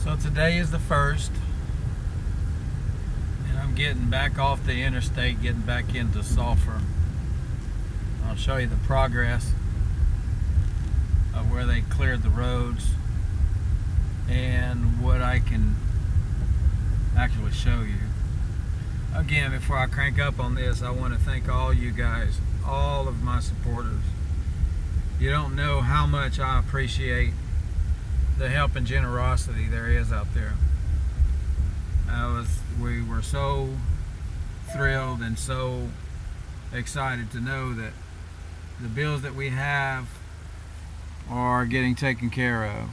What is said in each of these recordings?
So today is the 1st, and I'm getting back off the interstate, getting back into Sulphur. I'll show you the progress of where they cleared the roads and what I can actually show you. Again, before I crank up on this, I want to thank all you guys, all of my supporters. You don't know how much I appreciate the help and generosity there is out there. We were so thrilled and so excited to know that the bills that we have are getting taken care of.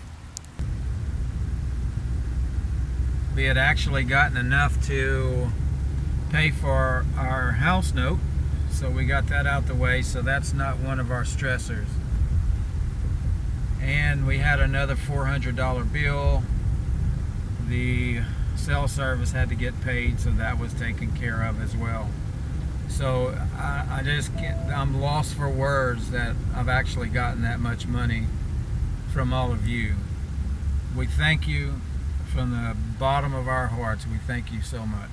We had actually gotten enough to pay for our house note, so we got that out the way, so that's not one of our stressors. And we had another $400 bill. The cell service had to get paid, so that was taken care of as well. So I'm lost for words that I've actually gotten that much money from all of you. We thank you from the bottom of our hearts. We thank you so much.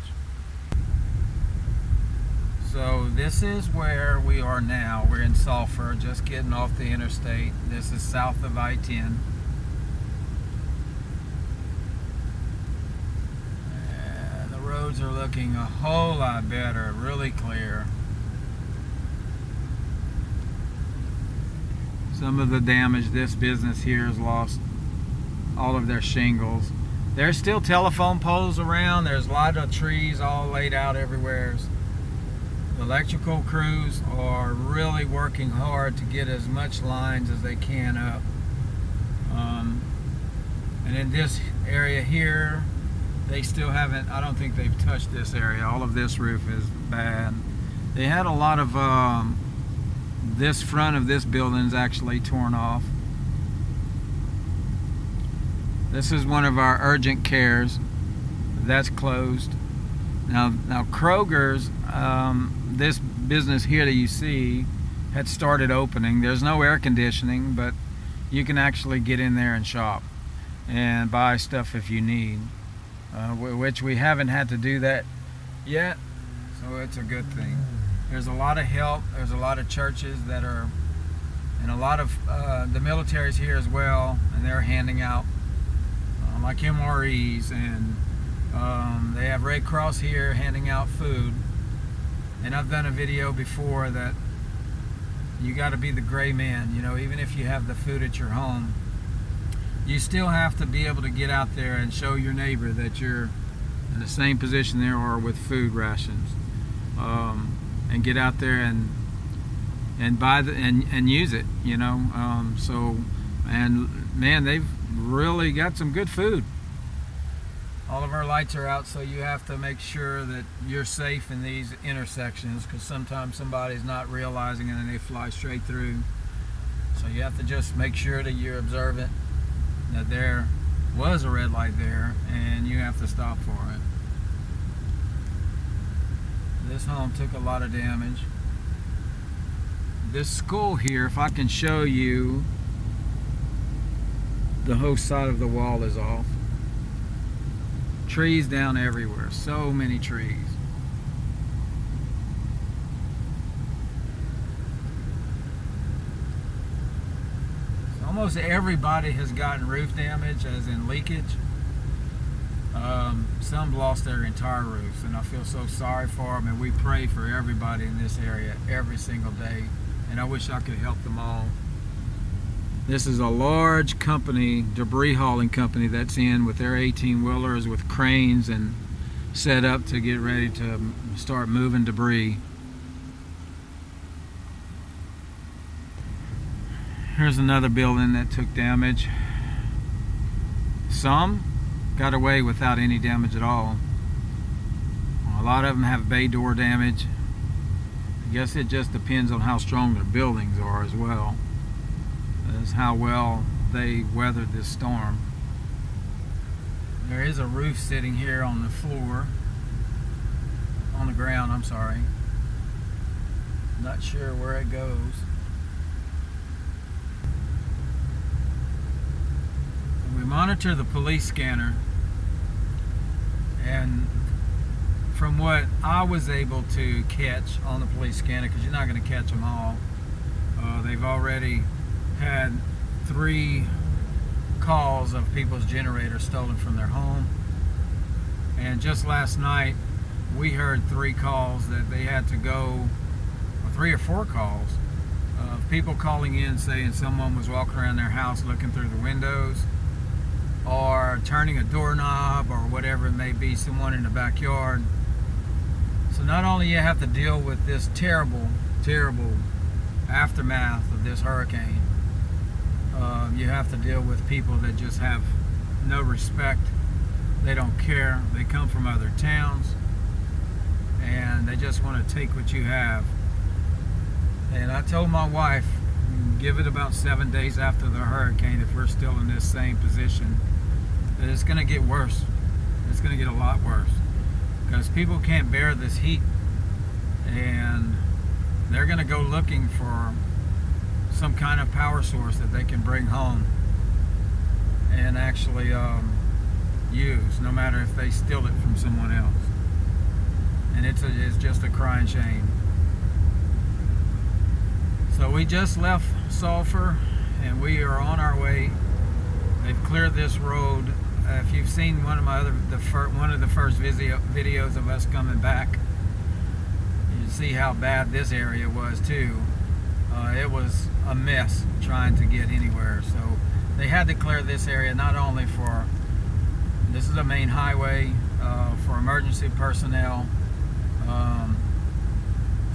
So this is where we are now. We're in Sulphur, just getting off the interstate. This is south of I-10. And the roads are looking a whole lot better, really clear. Some of the damage, this business here has lost all of their shingles. There's still telephone poles around. There's a lot of trees all laid out everywhere. The electrical crews are really working hard to get as much lines as they can up. And in this area here, they still haven't, I don't think they've touched this area. All of this roof is bad. They had a lot of, this front of this building is actually torn off. This is one of our urgent cares. That's closed. Now Kroger's, this business here that you see had started opening. There's no air conditioning, but you can actually get in there and shop and buy stuff if you need, which we haven't had to do that yet, so it's a good thing. There's a lot of help. There's a lot of churches that are, and a lot of the military's here as well, and they're handing out like MREs, and they have Red Cross here handing out food. And I've done a video before that you got to be the gray man. You know, even if you have the food at your home, you still have to be able to get out there and show your neighbor that you're in the same position they are with food rations, and get out there and buy and use it. You know, and man, they've really got some good food. All of our lights are out, so you have to make sure that you're safe in these intersections, because sometimes somebody's not realizing it and they fly straight through. So you have to just make sure that you're observant that there was a red light there and you have to stop for it. This home took a lot of damage. This school here, if I can show you, the whole side of the wall is off. Trees down everywhere, so many trees. So almost everybody has gotten roof damage, as in leakage. Some lost their entire roofs, and I feel so sorry for them, and we pray for everybody in this area every single day, and I wish I could help them all. This is a large company, debris hauling company, that's in with their 18-wheelers with cranes and set up to get ready to start moving debris. Here's another building that took damage. Some got away without any damage at all. A lot of them have bay door damage. I guess it just depends on how strong their buildings are as well. That's how well they weathered this storm. There is a roof sitting here on the floor, on the ground, I'm sorry. Not sure where it goes. we monitor the police scanner, and from what I was able to catch on the police scanner, because you're not going to catch them all, they've already had 3 calls of people's generators stolen from their home. And just last night we heard 3 calls that they had to go, or 3 or 4 calls of people calling in saying someone was walking around their house looking through the windows, or turning a doorknob, or whatever it may be, someone in the backyard. So not only you have to deal with this terrible, terrible aftermath of this hurricane, you have to deal with people that just have no respect. They don't care. They come from other towns, and they just want to take what you have. And I told my wife, give it about 7 days after the hurricane, if we're still in this same position, that it's going to get worse. It's going to get a lot worse, because people can't bear this heat, and they're going to go looking for some kind of power source that they can bring home and actually use, no matter if they steal it from someone else. And it's just a crying shame. So we just left Sulphur, and we are on our way. They've cleared this road. If you've seen one of the first videos of us coming back, you see how bad this area was too. It was a mess trying to get anywhere. So they had to clear this area, not only for, this is a main highway for emergency personnel.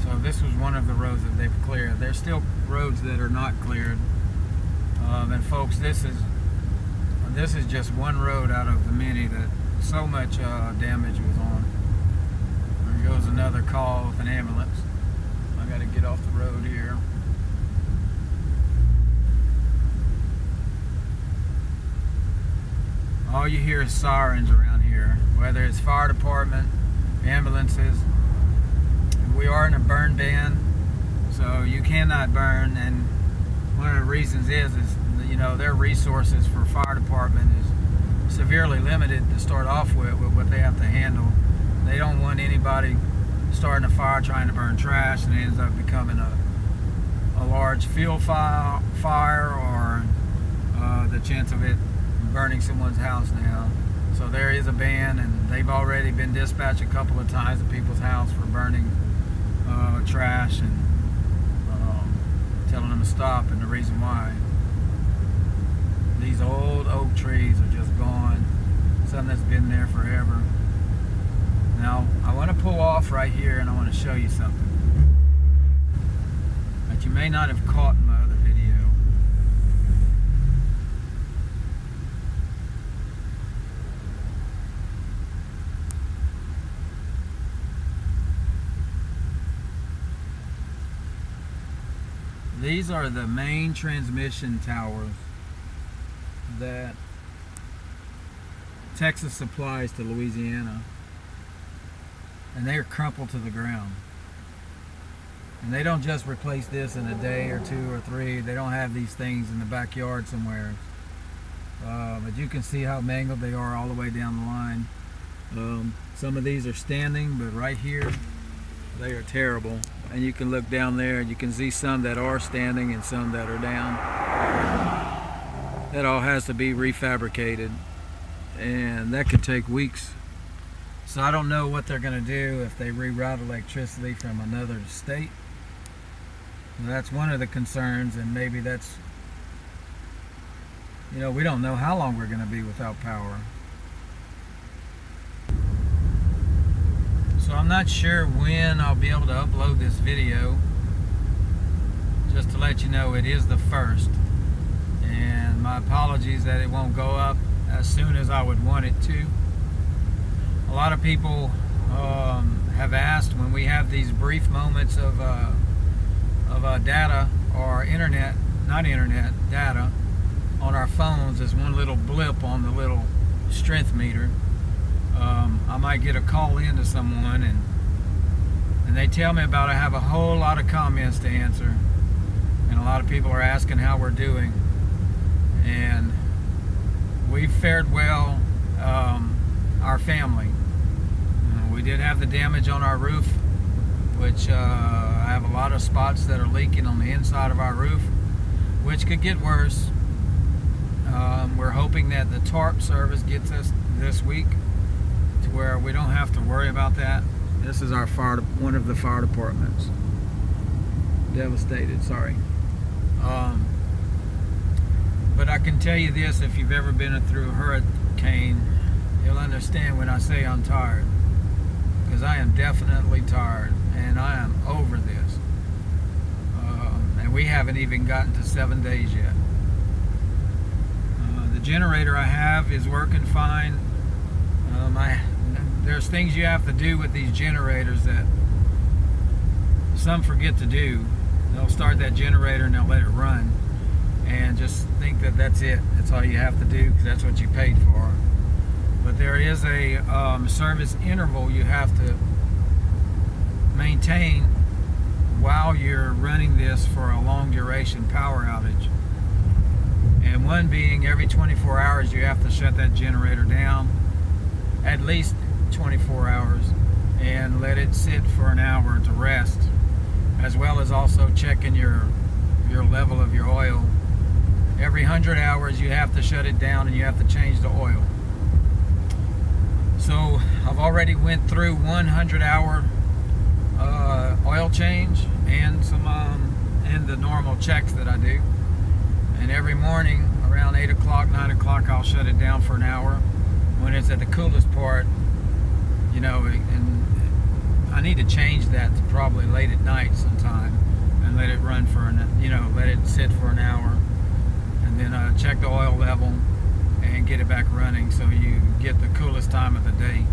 So this was one of the roads that they've cleared. There's still roads that are not cleared. And folks, this is just one road out of the many that so much damage was on. There goes another call with an ambulance. I got to get off the road here. All you hear is sirens around here, whether it's fire department, ambulances. We are in a burn ban, so you cannot burn, and one of the reasons is you know, their resources for fire department is severely limited to start off with what they have to handle. They don't want anybody starting a fire trying to burn trash, and it ends up becoming a large field fire, or the chance of it burning someone's house now. So there is a ban, and they've already been dispatched a couple of times to people's house for burning trash, and telling them to stop. And the reason why, these old oak trees are just gone, something that's been there forever. Now I want to pull off right here, and I want to show you something that you may not have caught in my other video. These are the main transmission towers that Texas supplies to Louisiana, and they are crumpled to the ground. And they don't just replace this in a day or 2 or 3. They don't have these things in the backyard somewhere. But you can see how mangled they are all the way down the line. Some of these are standing, but right here they are terrible. And you can look down there and you can see some that are standing and some that are down. That all has to be refabricated, and that could take weeks. So I don't know what they're going to do if they reroute electricity from another state. That's one of the concerns, and maybe that's, you know, we don't know how long we're going to be without power. So I'm not sure when I'll be able to upload this video. Just to let you know, it is the 1st. And my apologies that it won't go up as soon as I would want it to. A lot of people have asked, when we have these brief moments of data, or data on our phones, as one little blip on the little strength meter. I might get a call in to someone, and they tell me about, I have a whole lot of comments to answer, and a lot of people are asking how we're doing. And we fared well, our family. We did have the damage on our roof, which I have a lot of spots that are leaking on the inside of our roof, which could get worse. We're hoping that the tarp service gets us this week to where we don't have to worry about that. This is our one of the fire departments. Devastated, sorry. But I can tell you this, if you've ever been through a hurricane, you'll understand when I say I'm tired. Because I am definitely tired, and I am over this. And we haven't even gotten to 7 days yet. The generator I have is working fine. There's things you have to do with these generators that some forget to do. They'll start that generator and they'll let it run and just think that that's it. That's all you have to do because that's what you paid for. But there is a service interval you have to maintain while you're running this for a long duration power outage. And one being every 24 hours you have to shut that generator down, at least 24 hours, and let it sit for an hour to rest, as well as also checking your level of your oil. Every 100 hours you have to shut it down and you have to change the oil. So I've already went through 100-hour oil change and some and the normal checks that I do. And every morning around 8 o'clock, 9 o'clock, I'll shut it down for an hour when it's at the coolest part, you know, and I need to change that to probably late at night sometime and let it run for let it sit for an hour, and then check the oil level and get it back running so you get the coolest time of the day.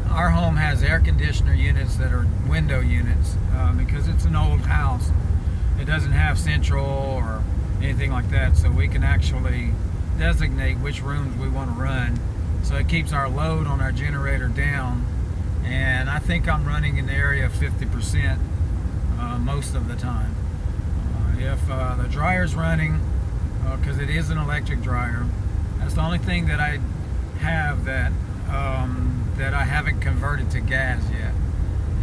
Our home has air conditioner units that are window units because it's an old house. It doesn't have central or anything like that, so we can actually designate which rooms we want to run. So it keeps our load on our generator down, and I think I'm running in the area of 50% most of the time. If the dryer's running, because it is an electric dryer, that's the only thing that I have that I haven't converted to gas yet,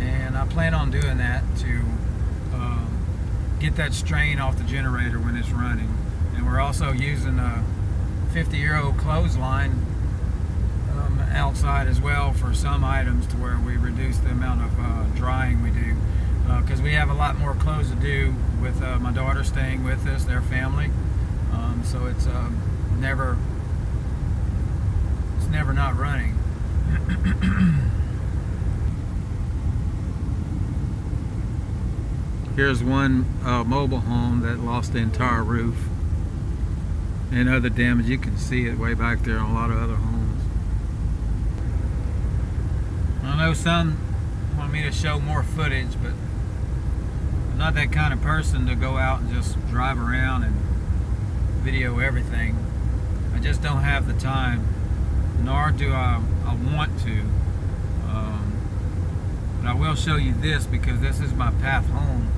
and I plan on doing that to get that strain off the generator when it's running. And we're also using a 50-year-old clothesline outside as well for some items, to where we reduce the amount of drying we do, because we have a lot more clothes to do with my daughter staying with us, their family. So it's never not running. Here's one mobile home that lost the entire roof and other damage. You can see it way back there on a lot of other homes. I know some want me to show more footage, but I'm not that kind of person to go out and just drive around and video everything. I just don't have the time, nor do I want to. But I will show you this because this is my path home.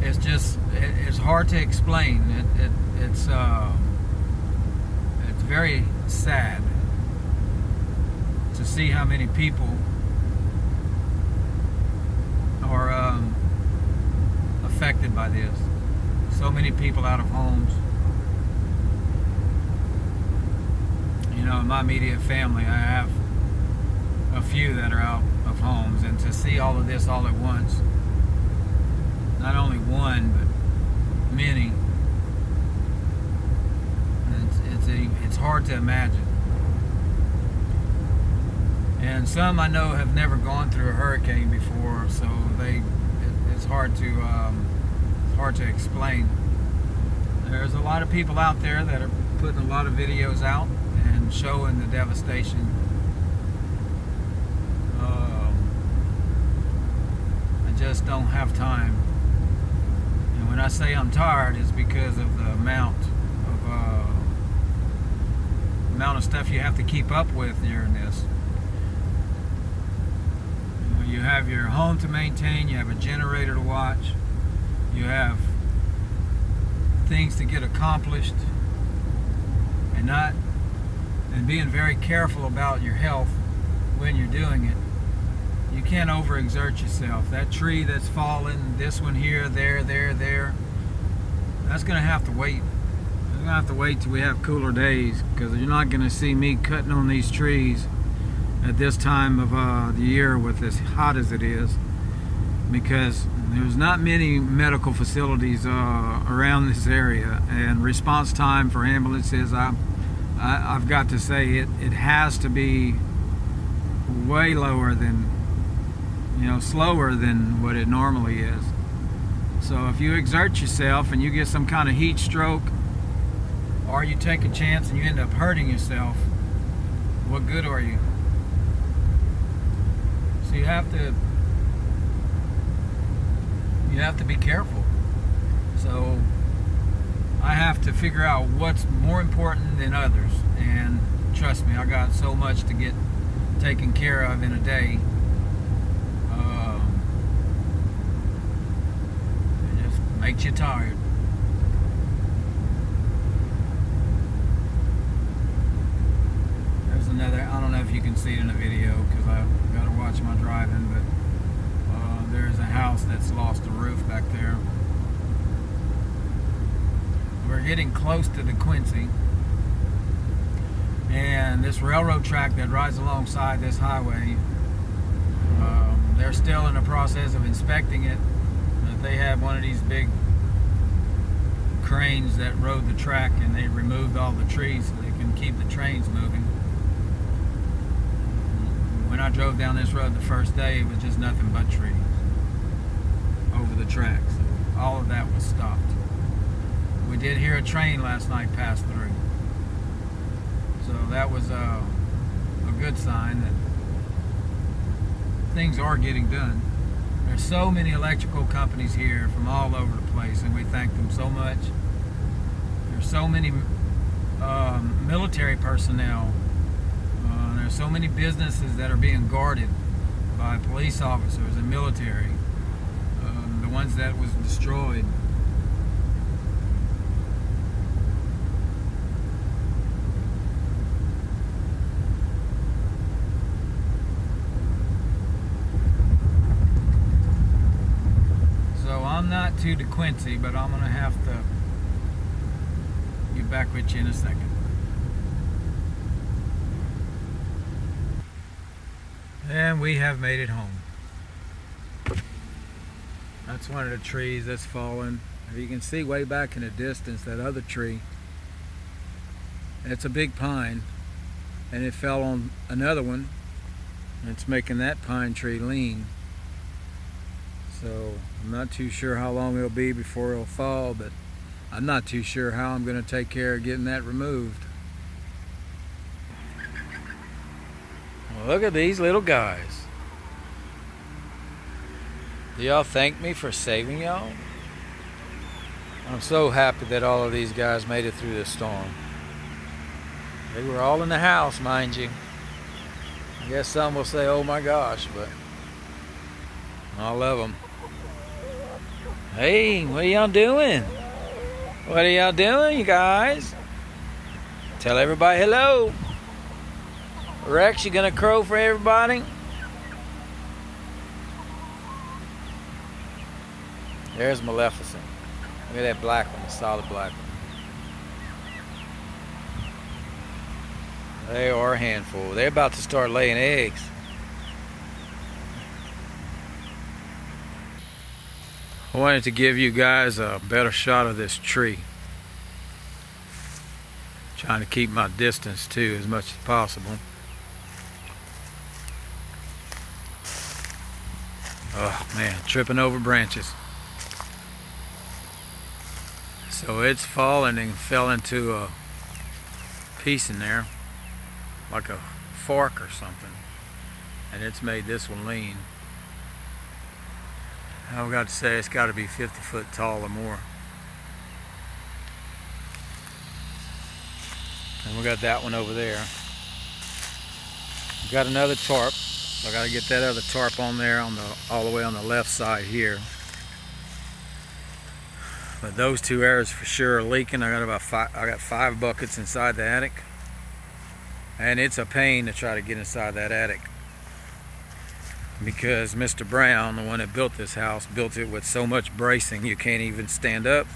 It's hard to explain. It's very sad to see how many people are affected by this. So many people out of homes. You know, in my immediate family, I have a few that are out of homes, and to see all of this all at once, not only one, but many, it's hard to imagine. And some I know have never gone through a hurricane before, so it's hard to explain. There's a lot of people out there that are putting a lot of videos out and showing the devastation. I just don't have time. And when I say I'm tired, it's because of the amount of stuff you have to keep up with during this. You have your home to maintain, you have a generator to watch, you have things to get accomplished, and being very careful about your health when you're doing it. You can't overexert yourself. That tree that's fallen, this one here, there, that's going to have to wait. We're going to have to wait till we have cooler days, because you're not going to see me cutting on these trees at this time of the year with as hot as it is, because there's not many medical facilities around this area, and response time for ambulances, I've got to say it has to be way lower than, slower than what it normally is. So if you exert yourself and you get some kind of heat stroke, or you take a chance and you end up hurting yourself, what good are you? So you have to be careful. So I have to figure out what's more important than others, and trust me, I got so much to get taken care of in a day. It just makes you tired. There's another, I don't know if you can see it in the video because I've got to watch my driving, but there's a house that's lost a roof back there. We're getting close to Dequincy, and this railroad track that rides alongside this highway, they're still in the process of inspecting it. But they have one of these big cranes that rode the track, and they removed all the trees so they can keep the trains moving. When I drove down this road the first day, it was just nothing but trees over the track. So all of that was stopped. We did hear a train last night pass through. So that was a good sign that things are getting done. There's so many electrical companies here from all over the place, and we thank them so much. There's so many military personnel. There's so many businesses that are being guarded by police officers and military. The ones that was destroyed. I'm not to Dequincy, but I'm going to have to get back with you in a second. And we have made it home. That's one of the trees that's fallen. If you can see way back in the distance, that other tree, it's a big pine, and it fell on another one, and it's making that pine tree lean. So I'm not too sure how long it'll be before it'll fall, but I'm not too sure how I'm going to take care of getting that removed. Well, look at these little guys. Do y'all thank me for saving y'all? I'm so happy that all of these guys made it through this storm. They were all in the house, mind you. I guess some will say, oh my gosh, but I love them. Hey, what are y'all doing? What are y'all doing, you guys? Tell everybody hello. Rex, you gonna crow for everybody? There's Maleficent. Look at that black one, the solid black one. They are a handful. They're about to start laying eggs. I wanted to give you guys a better shot of this tree. Trying to keep my distance too as much as possible. Oh man, tripping over branches. So it's fallen and fell into a piece in there, like a fork or something, and it's made this one lean. I've got to say it's got to be 50 foot tall or more. And we got that one over there. We got another tarp. So I got to get that other tarp on there, on the all the way on the left side here. But those two areas for sure are leaking. I got 5 buckets inside the attic. And it's a pain to try to get inside that attic, because Mr. Brown, the one that built this house, built it with so much bracing you can't even stand up,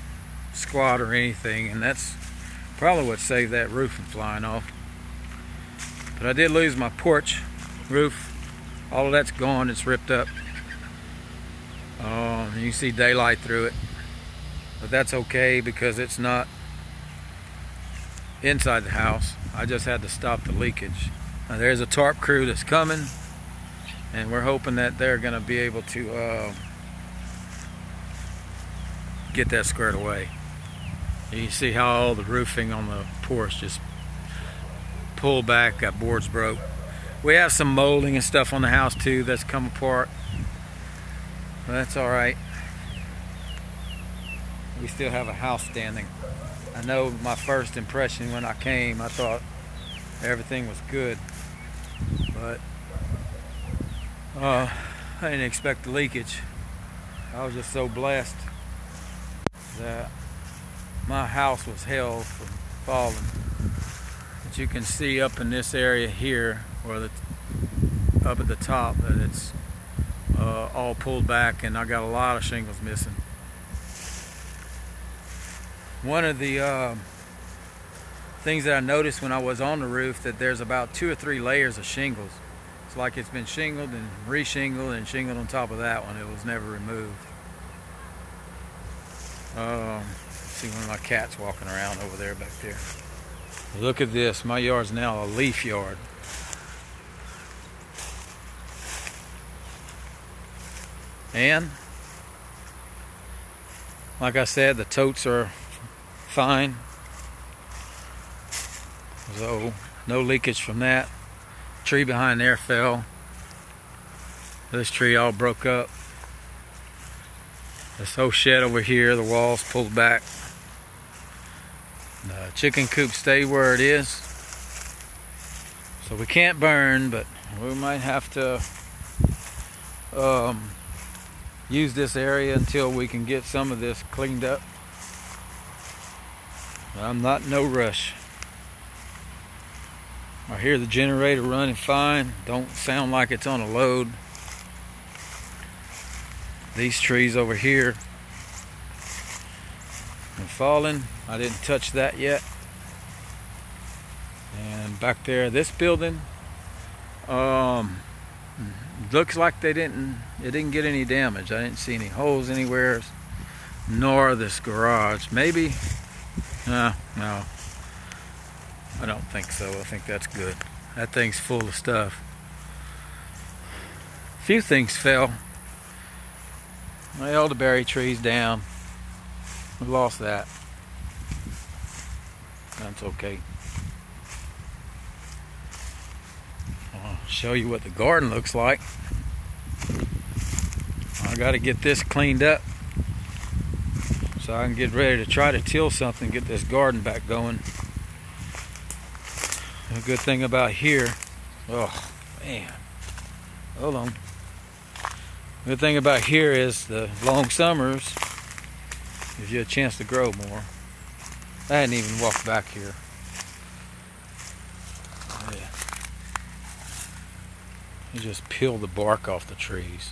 squat, or anything, and that's probably what saved that roof from flying off. But I did lose my porch roof. All of that's gone. It's ripped up. You can see daylight through it, but that's okay because it's not inside the house. I just had to stop the leakage. Now, there's a tarp crew that's coming, and we're hoping that they're going to be able to get that squared away. You see how all the roofing on the porch just pulled back, got boards broke. We have some molding and stuff on the house too that's come apart, but that's all right. We still have a house standing. I know my first impression when I came, I thought everything was good, but I didn't expect the leakage. I was just so blessed that my house was held from falling. But you can see up in this area here, or up at the top, that it's all pulled back, and I got a lot of shingles missing. One of the things that I noticed when I was on the roof, that there's about 2 or 3 layers of shingles. It's like it's been shingled and re-shingled and shingled on top of that one. It was never removed. See one of my cats walking around over there back there. Look at this. My yard's now a leaf yard. And like I said, the totes are fine, so no leakage from that. Tree behind there fell. This tree all broke up. This whole shed over here, the walls pulled back. The chicken coop stayed where it is, so we can't burn, but we might have to use this area until we can get some of this cleaned up. I'm not in no rush. I hear the generator running fine. Don't sound like it's on a load. These trees over here are falling. I didn't touch that yet. And back there, this building, looks like it didn't get any damage. I didn't see any holes anywhere, nor this garage. Maybe. No, I don't think so. I think that's good. That thing's full of stuff. A few things fell. My elderberry tree's down. We lost that. That's okay. I'll show you what the garden looks like. I got to get this cleaned up so I can get ready to try to till something, get this garden back going. The good thing about here, oh man, hold on. The good thing about here is the long summers gives you a chance to grow more. I hadn't even walked back here. Yeah. You just peel the bark off the trees.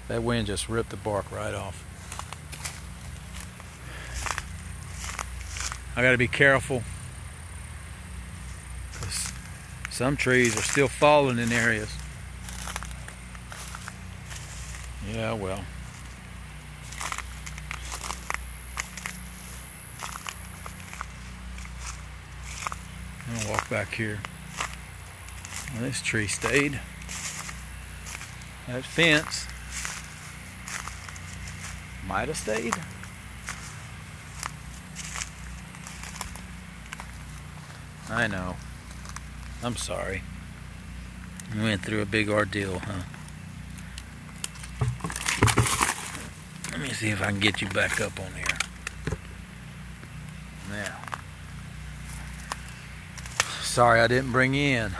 That wind just ripped the bark right off. I got to be careful, because some trees are still falling in areas. Yeah, well. I'm gonna walk back here. Well, this tree stayed. That fence might have stayed. I know. I'm sorry. We went through a big ordeal, huh? Let me see if I can get you back up on here. Now. Sorry I didn't bring you in.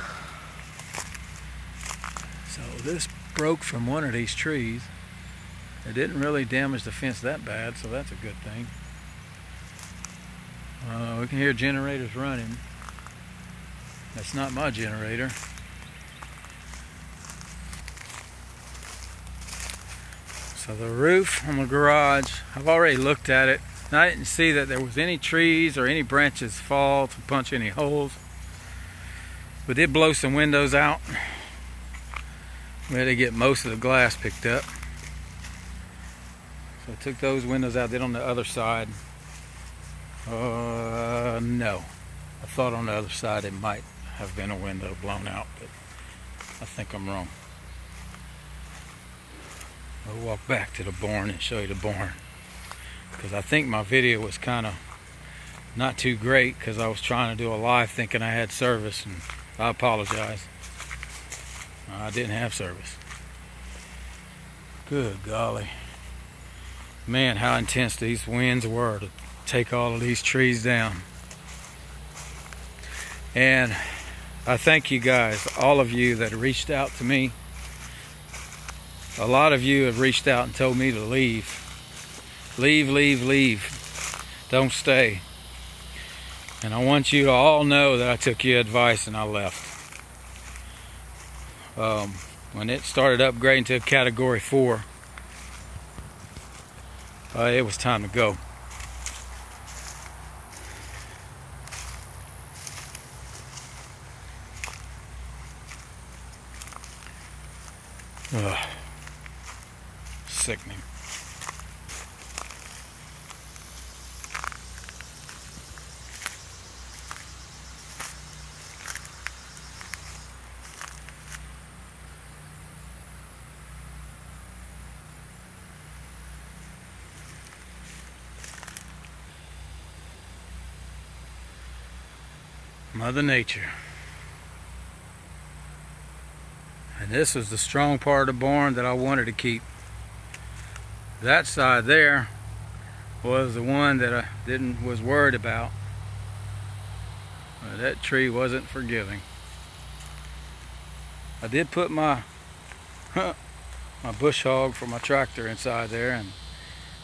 So this broke from one of these trees. It didn't really damage the fence that bad, so that's a good thing. We can hear generators running. That's not my generator. So the roof on the garage, I've already looked at it, and I didn't see that there was any trees or any branches fall to punch any holes. We did blow some windows out. We had to get most of the glass picked up. So I took those windows out. Then on the other side, no. I thought on the other side it might have been a window blown out, but I think I'm wrong. I'll walk back to the barn and show you the barn, because I think my video was kind of not too great because I was trying to do a live thinking I had service, and I apologize. I didn't have service. Good golly. Man, how intense these winds were to take all of these trees down. And I thank you guys, all of you that reached out to me. A lot of you have reached out and told me to leave. Leave, leave, leave. Don't stay. And I want you to all know that I took your advice and I left. When it started upgrading to a category 4, it was time to go. Sickening. Mother Nature. And this is the strong part of the barn that I wanted to keep. That side there was the one that I was worried about. That tree wasn't forgiving. I did put my bush hog for my tractor inside there, and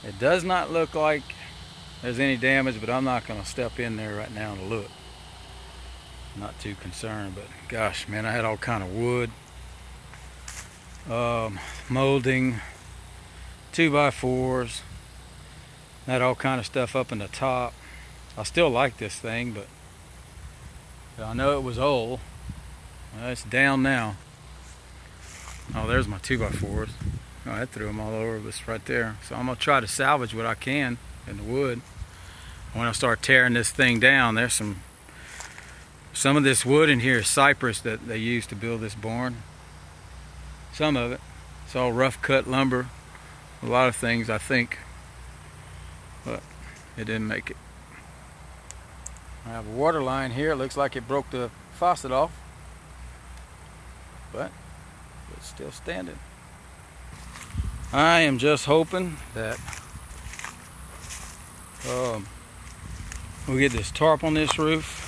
it does not look like there's any damage, but I'm not going to step in there right now to look. Not too concerned, but gosh, man, I had all kind of wood, molding, 2x4s, had all kind of stuff up in the top. I still like this thing, but I know it was old. Well, it's down now. Oh, there's my 2x4s. Oh, I threw them all over this right there. So I'm gonna try to salvage what I can in the wood. When I start tearing this thing down, there's some of this wood in here is cypress that they used to build this barn. Some of it. It's all rough cut lumber. A lot of things, I think. But it didn't make it. I have a water line here. It looks like it broke the faucet off. But it's still standing. I am just hoping that we'll get this tarp on this roof,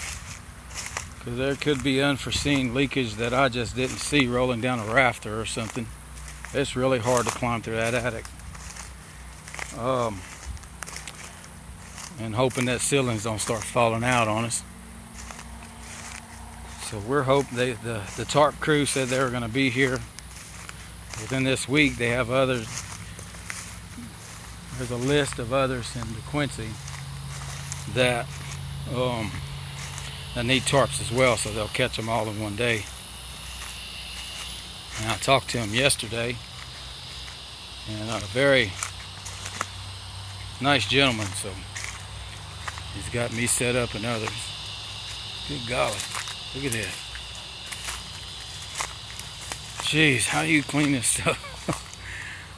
because there could be unforeseen leakage that I just didn't see rolling down a rafter or something. It's really hard to climb through that attic. And hoping that ceilings don't start falling out on us. So we're hoping the tarp crew said they were going to be here within this week. They have others. There's a list of others in Dequincy that need tarps as well, so they'll catch them all in one day. And I talked to him yesterday, and a very nice gentleman, so he's got me set up and others. Good golly, look at this. Jeez, how do you clean this stuff?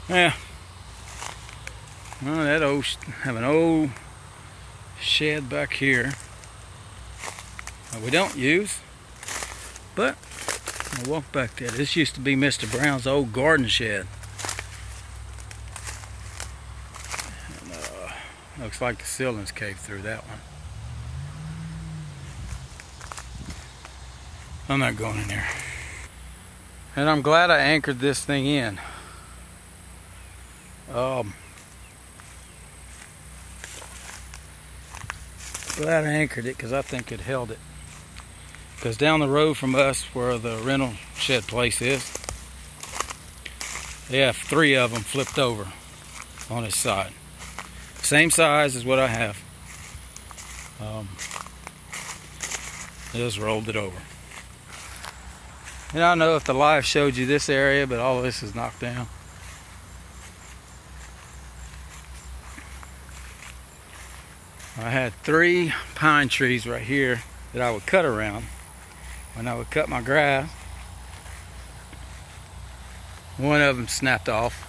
Yeah. Well, have an old shed back here that we don't use, but I'll walk back there. This used to be Mr. Brown's old garden shed. And, looks like the ceilings caved through that one. I'm not going in there. And I'm glad I anchored this thing in. Glad I anchored it because I think it held it. Because down the road from us, where the rental shed place is, they have 3 of them flipped over on its side. Same size as what I have. Just rolled it over. And I don't know if the live showed you this area, but all of this is knocked down. I had 3 pine trees right here that I would cut around when I would cut my grass. One of them snapped off.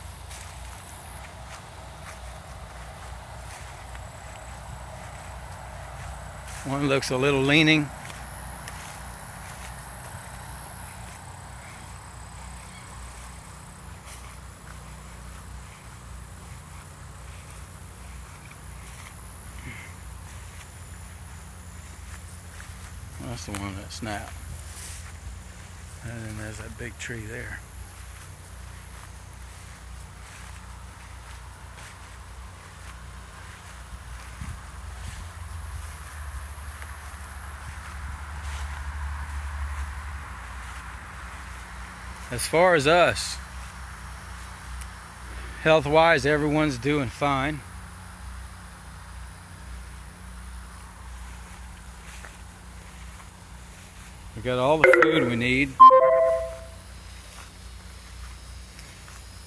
One looks a little leaning. That's the one that snapped. And then there's that big tree there. As far as us, health-wise, everyone's doing fine. We got all the food we need,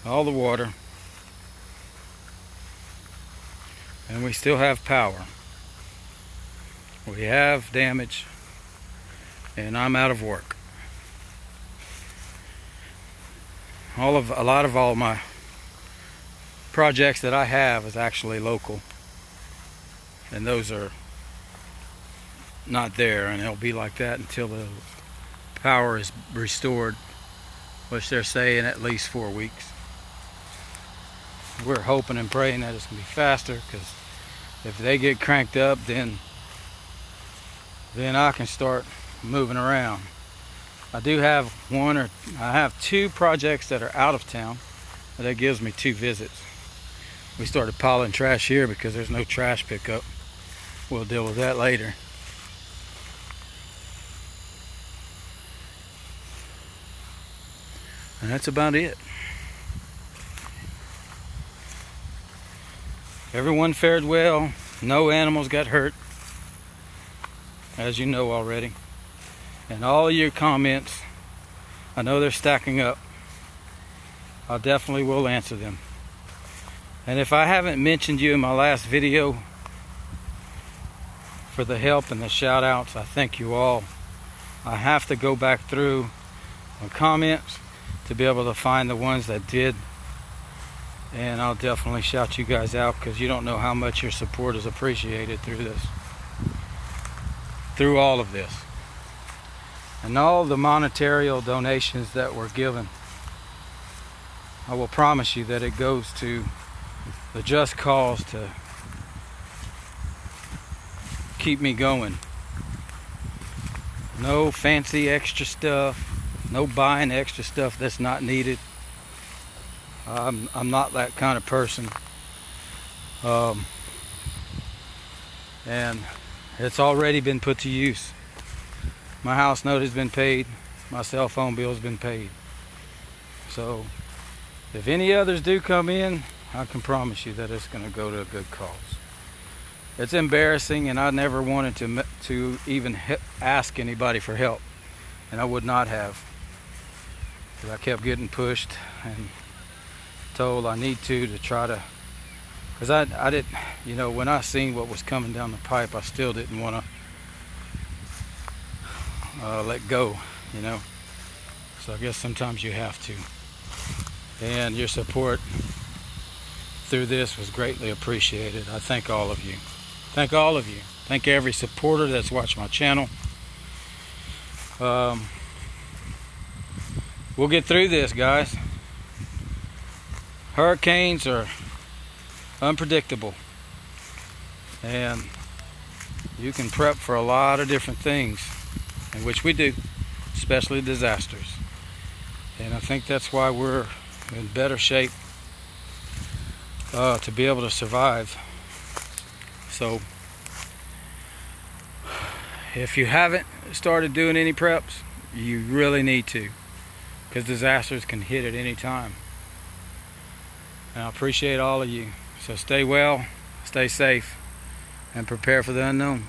all the water, and we still have power. We have damage, and I'm out of work. A lot of all my projects that I have is actually local, and those are not there, and it'll be like that until the power is restored, which they're saying at least 4 weeks. We're hoping and praying that it's gonna be faster, because if they get cranked up, then I can start moving around. I do have I have 2 projects that are out of town, but that gives me 2 visits. We started piling trash here because there's no trash pickup. We'll deal with that later. And that's about it. Everyone fared well. No animals got hurt, as you know already. And all your comments, I know they're stacking up. I definitely will answer them. And if I haven't mentioned you in my last video for the help and the shout outs, I thank you all. I have to go back through my comments to be able to find the ones that did, and I'll definitely shout you guys out, because you don't know how much your support is appreciated through all of this, and all the monetary donations that were given. I will promise you that it goes to the just cause to keep me going. No fancy extra stuff. No buying extra stuff that's not needed. I'm not that kind of person. And it's already been put to use. My house note has been paid. My cell phone bill has been paid. So if any others do come in, I can promise you that it's going to go to a good cause. It's embarrassing, and I never wanted to even ask anybody for help, and I would not have. I kept getting pushed and told I need to try to, because I didn't, when I seen what was coming down the pipe, I still didn't want to let go, so I guess sometimes you have to. And your support through this was greatly appreciated. I thank all of you. Thank all of you. Thank every supporter that's watched my channel. We'll get through this, guys. Hurricanes are unpredictable, and you can prep for a lot of different things, in which we do, especially disasters. And I think that's why we're in better shape to be able to survive. So if you haven't started doing any preps, you really need to, because disasters can hit at any time. And I appreciate all of you. So stay well, stay safe, and prepare for the unknown.